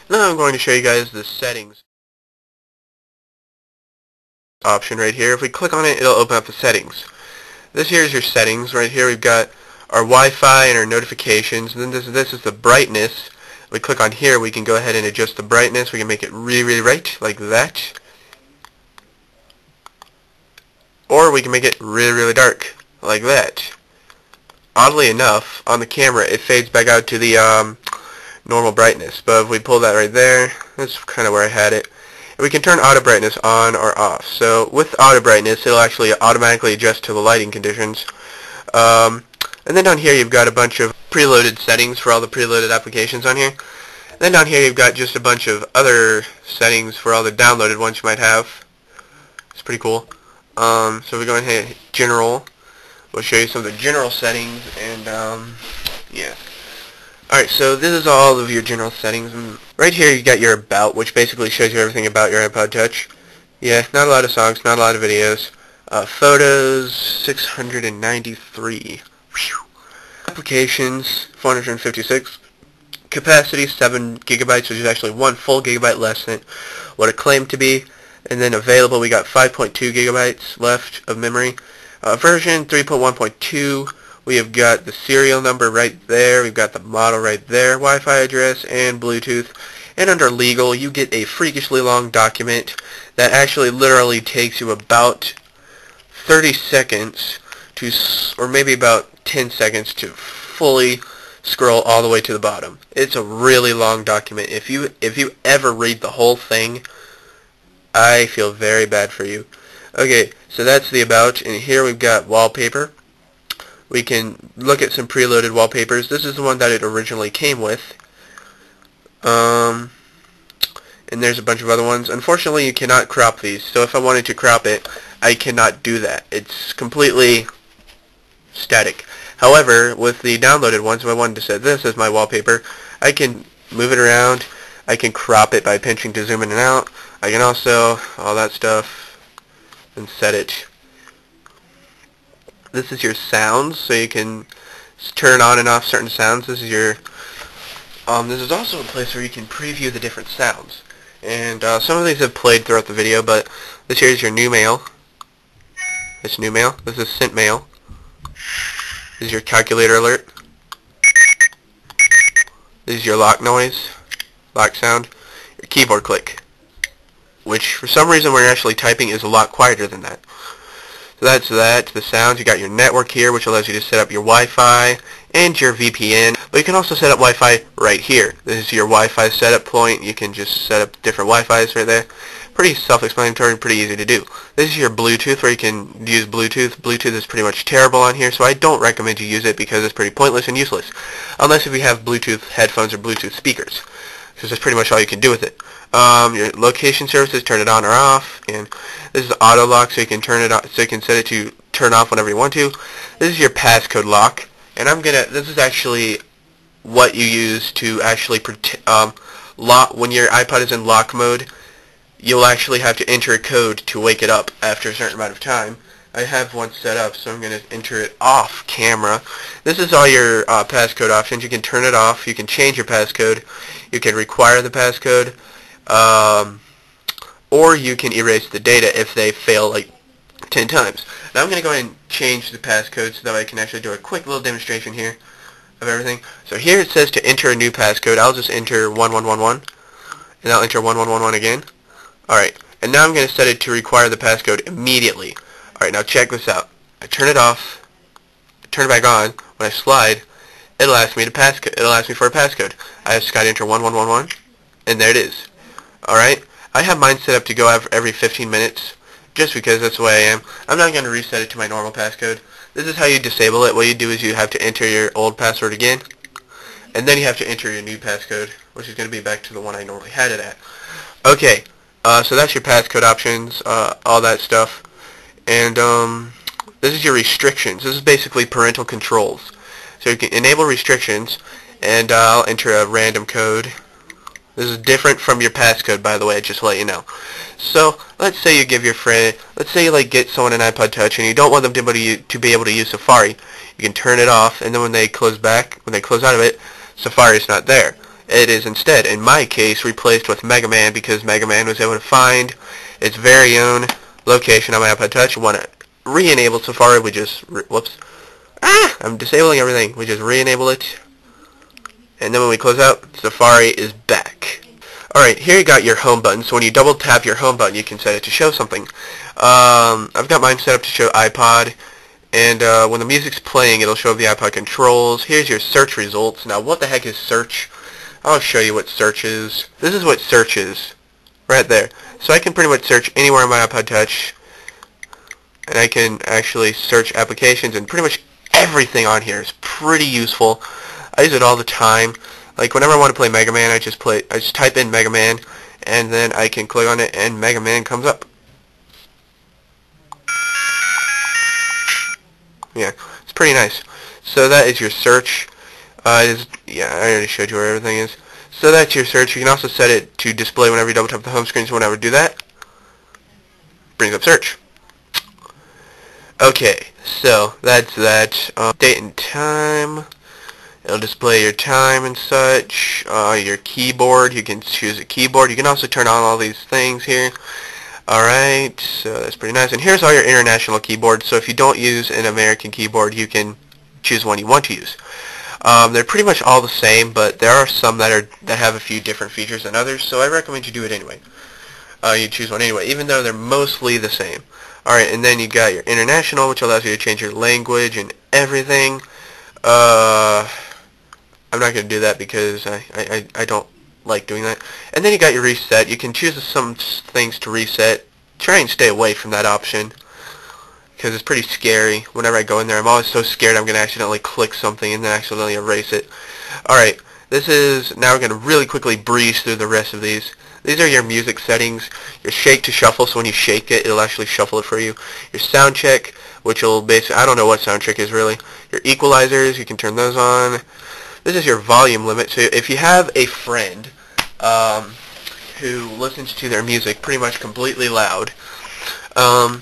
Now I'm going to show you guys the settings option right here. If we click on it, it'll open up the settings. This here is your settings. Right here we've got our Wi-Fi and our notifications. And then this is the brightness. If we click on here, we can go ahead and adjust the brightness. We can make it really bright, like that. Or we can make it really dark, like that. Oddly enough, on the camera, it fades back out to the normal brightness. But if we pull that right there, that's kind of where I had it. We can turn auto brightness on or off. So with auto brightness, it'll actually automatically adjust to the lighting conditions. And then down here you've got a bunch of preloaded settings for all the preloaded applications on here. And then down here you've got just a bunch of other settings for all the downloaded ones you might have. It's pretty cool. So we go ahead and hit General. We'll show you some of the general settings, and yeah. Alright, so this is all of your general settings. And right here you got your About, which basically shows you everything about your iPod Touch. Yeah, not a lot of songs, not a lot of videos. Photos, 693. Whew. Applications, 456. Capacity, 7 gigabytes, which is actually 1 full gigabyte less than what it claimed to be. And then available, we got 5.2 gigabytes left of memory. Version 3.1.2. We have got the serial number right there. We've got the model right there. Wi-Fi address and Bluetooth. And under legal, you get a freakishly long document that actually literally takes you about 30 seconds to, or maybe about 10 seconds to fully scroll all the way to the bottom. It's a really long document. If you ever read the whole thing, I feel very bad for you. Okay, so that's the About, and here we've got wallpaper. We can look at some preloaded wallpapers. This is the one that it originally came with. And there's a bunch of other ones. Unfortunately, you cannot crop these, so if I wanted to crop it, I cannot do that. It's completely static. However, with the downloaded ones, if I wanted to set this as my wallpaper, I can move it around. I can crop it by pinching to zoom in and out. I can also, all that stuff, and set it. This is your sounds, so you can turn on and off certain sounds. This is your, this is also a place where you can preview the different sounds. And some of these have played throughout the video, but this here is your new mail. This new mail. This is sent mail. This is your calculator alert. This is your lock noise, lock sound. Your keyboard click, which for some reason when you're actually typing is a lot quieter than that. So that's that. The sounds. You got your network here, which allows you to set up your Wi-Fi and your VPN. But you can also set up Wi-Fi right here. This is your Wi-Fi setup point. You can just set up different Wi-Fis right there. Pretty self-explanatory and pretty easy to do. This is your Bluetooth, where you can use Bluetooth. Bluetooth is pretty much terrible on here, so I don't recommend you use it because it's pretty pointless and useless. Unless if you have Bluetooth headphones or Bluetooth speakers, because that's pretty much all you can do with it. Your location services, turn it on or off, and this is auto lock, so you can turn it on, so you can set it to turn off whenever you want to. This is your passcode lock, and this is actually what you use to actually lock when your iPod is in lock mode. You'll actually have to enter a code to wake it up after a certain amount of time. I have one set up, so I'm going to enter it off camera. This is all your passcode options. You can turn it off. You can change your passcode. You can require the passcode. Or you can erase the data if they fail like 10 times. Now I'm going to go ahead and change the passcode so that I can actually do a quick little demonstration here of everything. So here it says to enter a new passcode. I'll just enter 1111, and I'll enter 1111 again. Alright, and now I'm going to set it to require the passcode immediately. Alright, now check this out. I turn it off, I turn it back on. When I slide, it'll ask me for a passcode. I just got to enter 1111, and there it is. Alright, I have mine set up to go every 15 minutes, just because that's the way I am. I'm not going to reset it to my normal passcode. This is how you disable it. What you do is you have to enter your old password again, and then you have to enter your new passcode, which is going to be back to the one I normally had it at. Okay, so that's your passcode options, all that stuff. And this is your restrictions. This is basically parental controls. So you can enable restrictions, and I'll enter a random code. This is different from your passcode, by the way, just to let you know. So, let's say you give your friend, let's say you get someone an iPod Touch and you don't want them to be able to use Safari. You can turn it off, and then when they close out of it, Safari's not there. it is instead, in my case, replaced with Mega Man because Mega Man was able to find its very own location on my iPod Touch. Want to re-enable Safari, we just, whoops, I'm disabling everything. We just re-enable it, and then when we close out, Safari is back. Alright, here you got your home button, so when you double tap your home button, you can set it to show something. I've got mine set up to show iPod, and when the music's playing, it'll show the iPod controls. Here's your search results. Now, what the heck is search? I'll show you what search is. This is what search is, right there. So I can pretty much search anywhere on my iPod Touch, and I can actually search applications, and pretty much everything on here is pretty useful. I use it all the time. Like whenever I want to play Mega Man, I just type in Mega Man, and then I can click on it, and Mega Man comes up. Yeah, it's pretty nice. So that is your search. Yeah, I already showed you where everything is. So that's your search. You can also set it to display whenever you double tap the home screen. So whenever I do that, brings up search. Okay, so that's that. Date and time. It'll display your time and such. Your keyboard. You can choose a keyboard. You can also turn on all these things here. Alright, so that's pretty nice. And here's all your international keyboards. So if you don't use an American keyboard, you can choose one you want to use. They're pretty much all the same, but there are some that have a few different features than others, so I recommend you do it anyway. You choose one anyway, even though they're mostly the same. Alright, and then you got your international, which allows you to change your language and everything. I'm not going to do that because I don't like doing that. And then you got your reset. You can choose some things to reset. Try and stay away from that option, because it's pretty scary. Whenever I go in there, I'm always so scared I'm going to accidentally click something and then accidentally erase it. Alright, now we're going to really quickly breeze through the rest of these. These are your music settings. Your shake to shuffle, so when you shake it, it'll actually shuffle it for you. Your sound check, which will basically, I don't know what sound check is really. Your equalizers, you can turn those on. This is your volume limit, so if you have a friend who listens to their music pretty much completely loud, the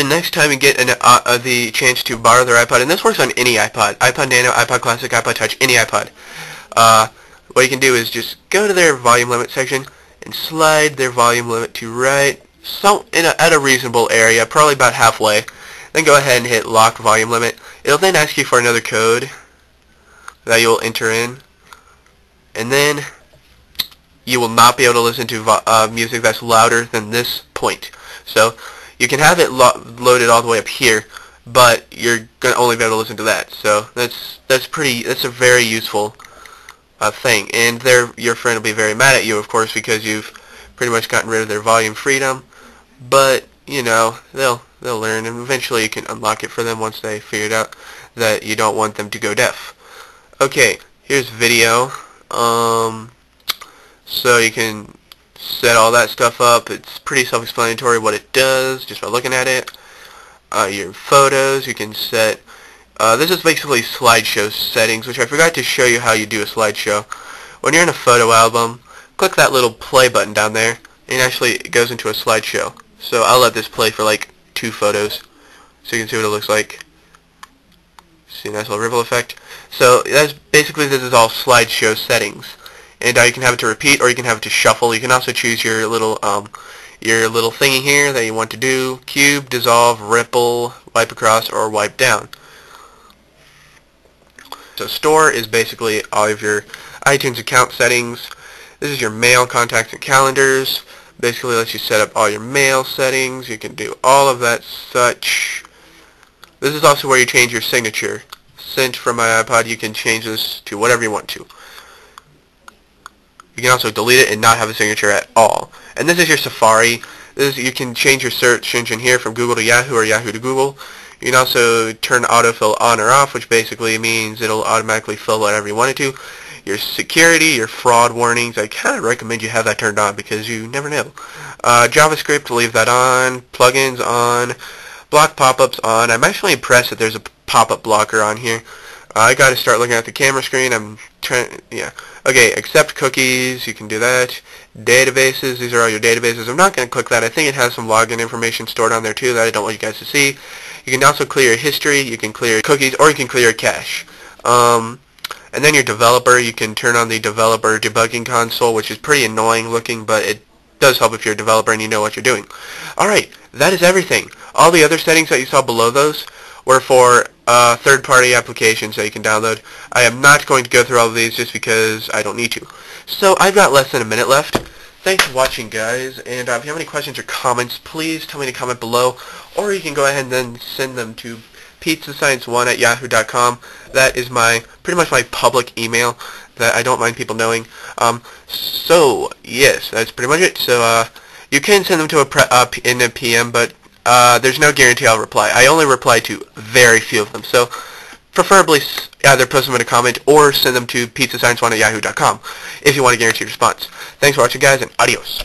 next time you get the chance to borrow their iPod, and this works on any iPod, iPod Nano, iPod Classic, iPod Touch, any iPod, what you can do is just go to their volume limit section and slide their volume limit to at a reasonable area, probably about halfway. Then go ahead and hit lock volume limit. It'll then ask you for another code that you'll enter in, and then you will not be able to listen to music that's louder than this point. So you can have it loaded all the way up here, but you're gonna only be able to listen to that. So that's a very useful thing, and your friend will be very mad at you, of course, because you've pretty much gotten rid of their volume freedom. But you know, they'll learn, and eventually you can unlock it for them once they figured out that you don't want them to go deaf. Okay, here's video. So you can set all that stuff up. It's pretty self-explanatory what it does just by looking at it. Your photos, you can set. This is basically slideshow settings, which I forgot to show you how you do a slideshow. When you're in a photo album, click that little play button down there, and actually it goes into a slideshow. So I'll let this play for like 2 photos, so you can see what it looks like. See a nice little ripple effect. So that's basically, this is all slideshow settings, and you can have it to repeat or you can have it to shuffle. You can also choose your little thingy here that you want to do: cube, dissolve, ripple, wipe across, or wipe down. So store is basically all of your iTunes account settings. This is your mail, contacts, and calendars. Basically lets you set up all your mail settings. You can do all of that such. This is also where you change your signature. Sent from my iPod, you can change this to whatever you want to. You can also delete it and not have a signature at all. And this is your Safari. You can change your search engine here from Google to Yahoo or Yahoo to Google. You can also turn autofill on or off, which basically means it'll automatically fill whatever you want it to. Your security, your fraud warnings, I kind of recommend you have that turned on because you never know. JavaScript, leave that on. Plugins on. Block pop-ups on. I'm actually impressed that there's a pop-up blocker on here. I got to start looking at the camera screen. Yeah. Okay, accept cookies. You can do that. Databases. These are all your databases. I'm not going to click that. I think it has some login information stored on there too that I don't want you guys to see. You can also clear your history. You can clear cookies, or you can clear your cache. And then your developer, you can turn on the developer debugging console, which is pretty annoying looking, but it does help if you're a developer and you know what you're doing. Alright, that is everything. All the other settings that you saw below those were for third-party applications that you can download. I am not going to go through all of these just because I don't need to. So I've got less than a minute left. Thanks for watching, guys, and if you have any questions or comments, please tell me to comment below, or you can go ahead and then send them to pizzascience1@yahoo.com. That is pretty much my public email that I don't mind people knowing. So yes, that's pretty much it. So you can send them to in a PM, but there's no guarantee I'll reply. I only reply to very few of them. So preferably either post them in a comment or send them to pizzascience1@yahoo.com if you want a guaranteed response. Thanks for watching, guys, and adios.